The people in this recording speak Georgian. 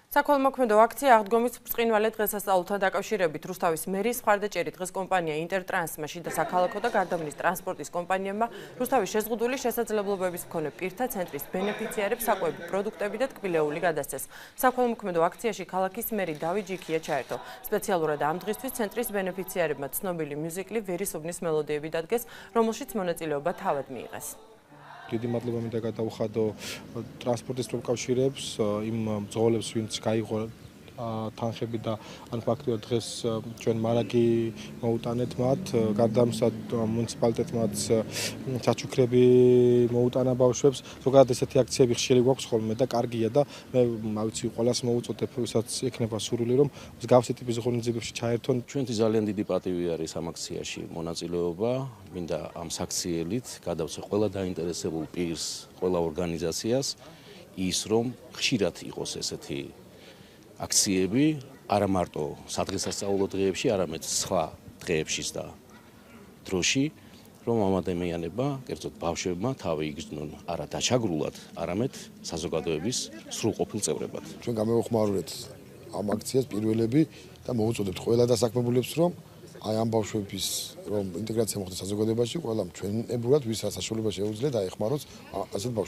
საქველმოქმედო აქცია აღდგომის ბრწყინვალე დღესასწაულთან დაკავშირებით რუსთავის მერის მხარდაჭერით დღეს კომპანია ინტერტრანსმა შიდა საქალაქო და გარდამნის ტრანსპორტის კომპანიებმა რუსთავის შეზღუდული შესაძლებლობების მქონე პირთა ცენტრის ბენეფიციარებს საკვები პროდუქტები და ტკბილეული გადასცეს. საქველმოქმედო აქციაში ქალაქის მერი დავით ჯიქია ჩაერთო. სპეციალურად ამ დღისთვის ცენტრის ბენეფიციარებმა ცნობილი მიუზიკლი ვერისუბნის მელოდიები დადგეს, რომელშიც მონაწილეობა თავად მიიღეს. დიდი მადლობა მინდა გადავხადო ტრანსპორტის პროფკავშირებს, იმ მძღოლებს, ვინც გაიღო თანხები და ან ფაქტობრივად დღეს ჩვენ მარაგი მოუტანეთ მათ, გარდა ამისა მუნიციპალიტეტმაც საჩუქრები მოუტანა ბავშვებს. ზოგადად ესეთი აქციები ხშირი გვაქვს ხოლმე და კარგია და მე ვიცი ყველას მოუწოდებ, ვისაც ექნება სურვილი რომ მსგავსი ტიპის ღონისძიებებში ჩაერთონ. ჩვენთვის ძალიან დიდი პატივი არის ამ აქციაში მონაწილეობა. მინდა ამ საქციელით გადავცე ყველა დაინტერესებულ პირს, ყველა ორგანიზაციას ის რომ ხშირად იყოს ესეთი აქციები, არა მარტო სადღესასწაულო დღეებში, არამედ სხვა დღეებშიც და დროში, რომ ამ ადამიანებმა, კერძოდ ბავშვებმა თავი იგრძნონ არა დაჩაგრულად, არამედ საზოგადოების სრულყოფილ წევრებად. ჩვენ გამოვხმარებთ ამ აქციას პირველები და მოუწოდებთ ყველა დასაქმებულებს, რომ აი ამ ბავშვების რომ ინტეგრაცია მოხდეს საზოგადოებაში, ყველამ ჩვენებურად ვისაც საშუალება შეუძლია დაეხმაროს ასეთ ბავშვებს.